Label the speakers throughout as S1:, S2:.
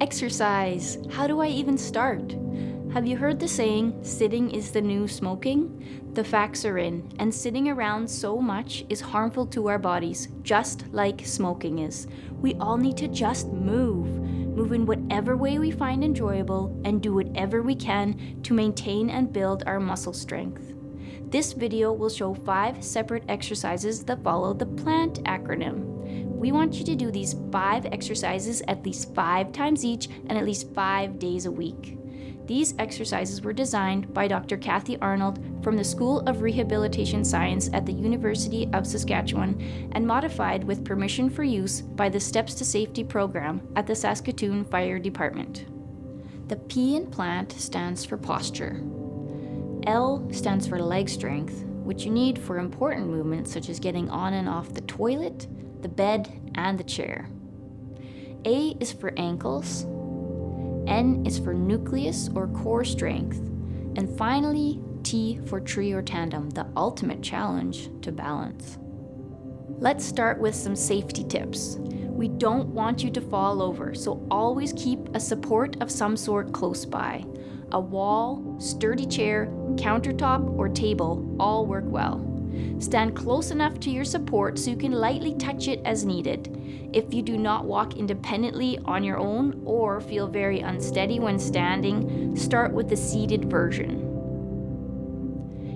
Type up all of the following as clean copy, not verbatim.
S1: Exercise! How do I even start? Have you heard the saying, sitting is the new smoking? The facts are in, and sitting around so much is harmful to our bodies, just like smoking is. We all need to just move. Move in whatever way we find enjoyable and do whatever we can to maintain and build our muscle strength. This video will show 5 separate exercises that follow the PLANT acronym. We want you to do these 5 exercises at least 5 times each and at least 5 days a week. These exercises were designed by Dr. Kathy Arnold from the School of Rehabilitation Science at the University of Saskatchewan and modified with permission for use by the Steps to Safety program at the Saskatoon Fire Department. The P in PLANT stands for posture. L stands for leg strength, which you need for important movements such as getting on and off the toilet, the bed, and the chair. A is for ankles. N is for nucleus or core strength. And finally, T for tree or tandem, the ultimate challenge to balance. Let's start with some safety tips. We don't want you to fall over, so always keep a support of some sort close by. A wall, sturdy chair, countertop, or table all work well. Stand close enough to your support so you can lightly touch it as needed. If you do not walk independently on your own or feel very unsteady when standing, start with the seated version.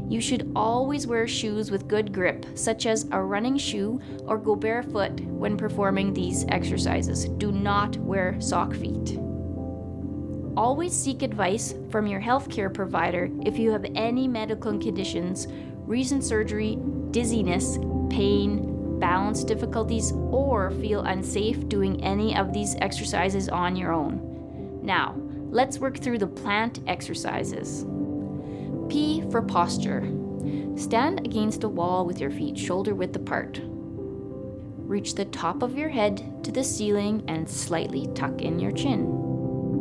S1: You should always wear shoes with good grip, such as a running shoe, or go barefoot when performing these exercises. Do not wear sock feet. Always seek advice from your healthcare provider if you have any medical conditions, recent surgery, dizziness, pain, balance difficulties, or feel unsafe doing any of these exercises on your own. Now, let's work through the PLANT exercises. P for posture. Stand against a wall with your feet shoulder width apart. Reach the top of your head to the ceiling and slightly tuck in your chin.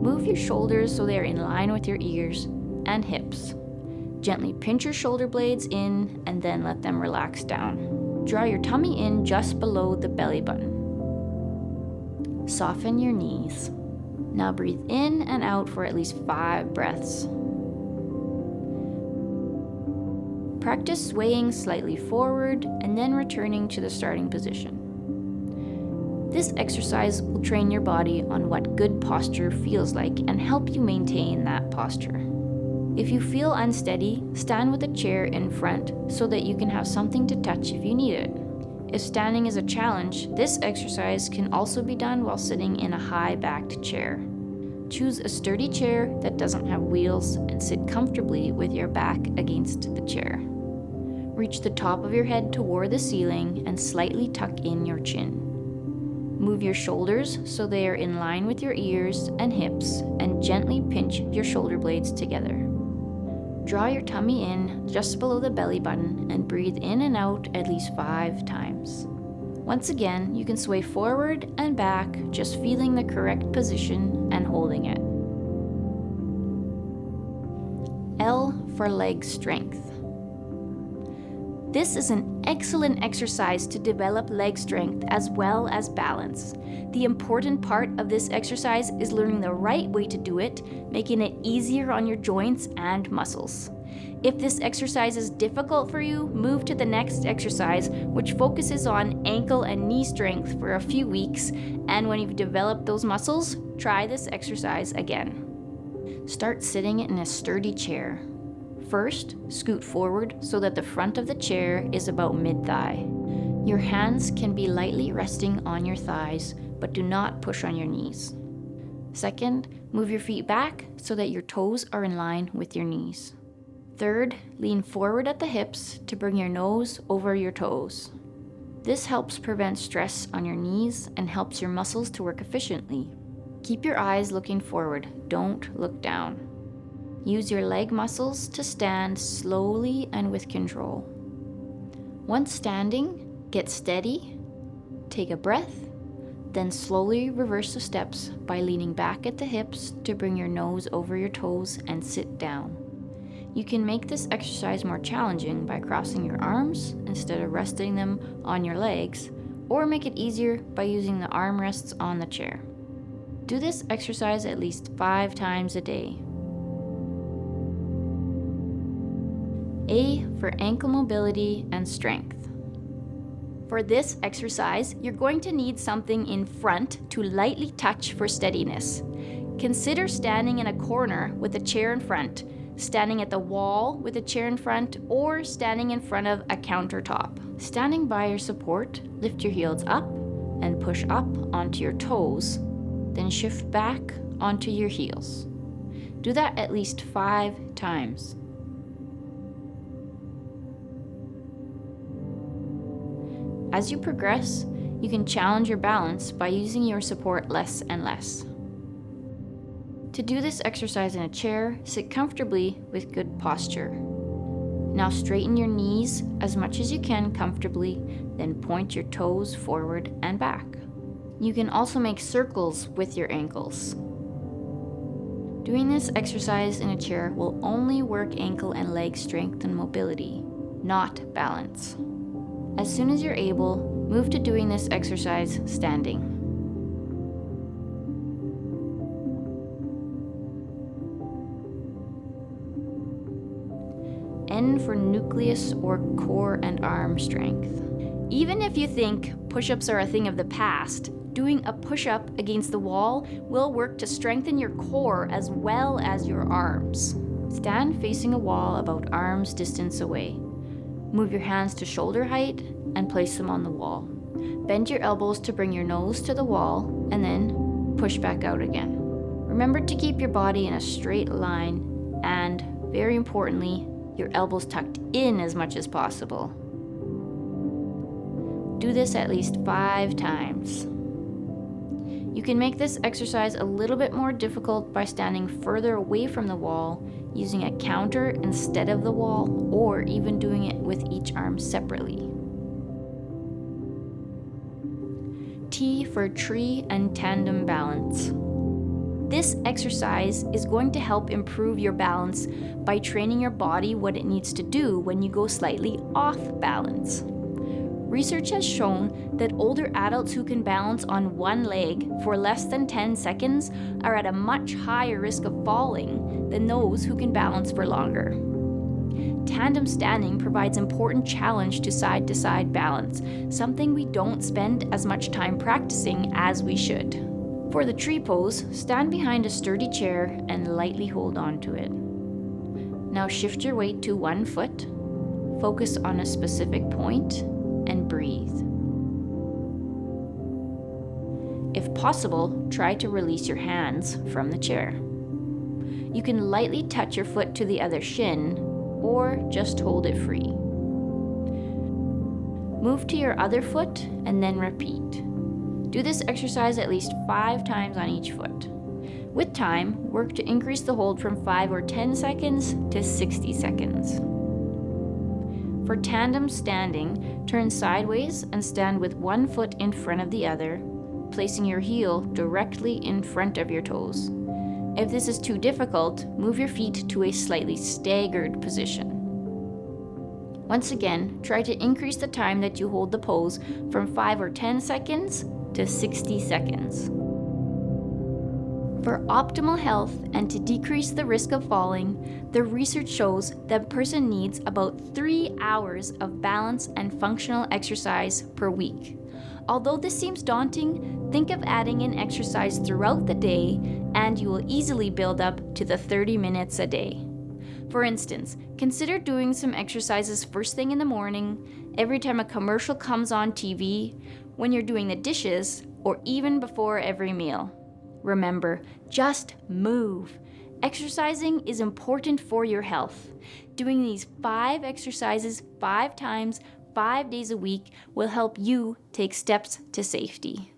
S1: Move your shoulders so they are in line with your ears and hips. Gently pinch your shoulder blades in and then let them relax down. Draw your tummy in just below the belly button. Soften your knees. Now breathe in and out for at least 5 breaths. Practice swaying slightly forward and then returning to the starting position. This exercise will train your body on what good posture feels like and help you maintain that posture. If you feel unsteady, stand with a chair in front so that you can have something to touch if you need it. If standing is a challenge, this exercise can also be done while sitting in a high-backed chair. Choose a sturdy chair that doesn't have wheels and sit comfortably with your back against the chair. Reach the top of your head toward the ceiling and slightly tuck in your chin. Move your shoulders so they are in line with your ears and hips and gently pinch your shoulder blades together. Draw your tummy in just below the belly button and breathe in and out at least 5 times. Once again, you can sway forward and back, just feeling the correct position and holding it. L for leg strength. This is an excellent exercise to develop leg strength as well as balance. The important part of this exercise is learning the right way to do it, making it easier on your joints and muscles. If this exercise is difficult for you, move to the next exercise, which focuses on ankle and knee strength for a few weeks, and when you've developed those muscles, try this exercise again. Start sitting in a sturdy chair. First, scoot forward so that the front of the chair is about mid-thigh. Your hands can be lightly resting on your thighs, but do not push on your knees. Second, move your feet back so that your toes are in line with your knees. Third, lean forward at the hips to bring your nose over your toes. This helps prevent stress on your knees and helps your muscles to work efficiently. Keep your eyes looking forward, don't look down. Use your leg muscles to stand slowly and with control. Once standing, get steady, take a breath, then slowly reverse the steps by leaning back at the hips to bring your nose over your toes and sit down. You can make this exercise more challenging by crossing your arms instead of resting them on your legs, or make it easier by using the armrests on the chair. Do this exercise at least 5 times a day. A for ankle mobility and strength. For this exercise, you're going to need something in front to lightly touch for steadiness. Consider standing in a corner with a chair in front, standing at the wall with a chair in front, or standing in front of a countertop. Standing by your support, lift your heels up and push up onto your toes, then shift back onto your heels. Do that at least 5 times. As you progress, you can challenge your balance by using your support less and less. To do this exercise in a chair, sit comfortably with good posture. Now straighten your knees as much as you can comfortably, then point your toes forward and back. You can also make circles with your ankles. Doing this exercise in a chair will only work ankle and leg strength and mobility, not balance. As soon as you're able, move to doing this exercise standing. N for nucleus or core and arm strength. Even if you think push-ups are a thing of the past, doing a push-up against the wall will work to strengthen your core as well as your arms. Stand facing a wall about arm's distance away. Move your hands to shoulder height and place them on the wall. Bend your elbows to bring your nose to the wall and then push back out again. Remember to keep your body in a straight line and, very importantly, your elbows tucked in as much as possible. Do this at least 5 times. You can make this exercise a little bit more difficult by standing further away from the wall, using a counter instead of the wall, or even doing it with each arm separately. T for tree and tandem balance. This exercise is going to help improve your balance by training your body what it needs to do when you go slightly off balance. Research has shown that older adults who can balance on one leg for less than 10 seconds are at a much higher risk of falling than those who can balance for longer. Tandem standing provides important challenge to side-to-side balance, something we don't spend as much time practicing as we should. For the tree pose, stand behind a sturdy chair and lightly hold on to it. Now shift your weight to one foot, focus on a specific point, and breathe. If possible, try to release your hands from the chair. You can lightly touch your foot to the other shin, or just hold it free. Move to your other foot and then repeat. Do this exercise at least 5 times on each foot. With time, work to increase the hold from 5 or 10 seconds to 60 seconds. For tandem standing, turn sideways and stand with one foot in front of the other, placing your heel directly in front of your toes. If this is too difficult, move your feet to a slightly staggered position. Once again, try to increase the time that you hold the pose from 5 or 10 seconds to 60 seconds. For optimal health and to decrease the risk of falling, the research shows that a person needs about 3 hours of balance and functional exercise per week. Although this seems daunting, think of adding in exercise throughout the day and you will easily build up to the 30 minutes a day. For instance, consider doing some exercises first thing in the morning, every time a commercial comes on TV, when you're doing the dishes, or even before every meal. Remember, just move. Exercising is important for your health. Doing these 5 exercises 5 times, 5 days a week will help you take steps to safety.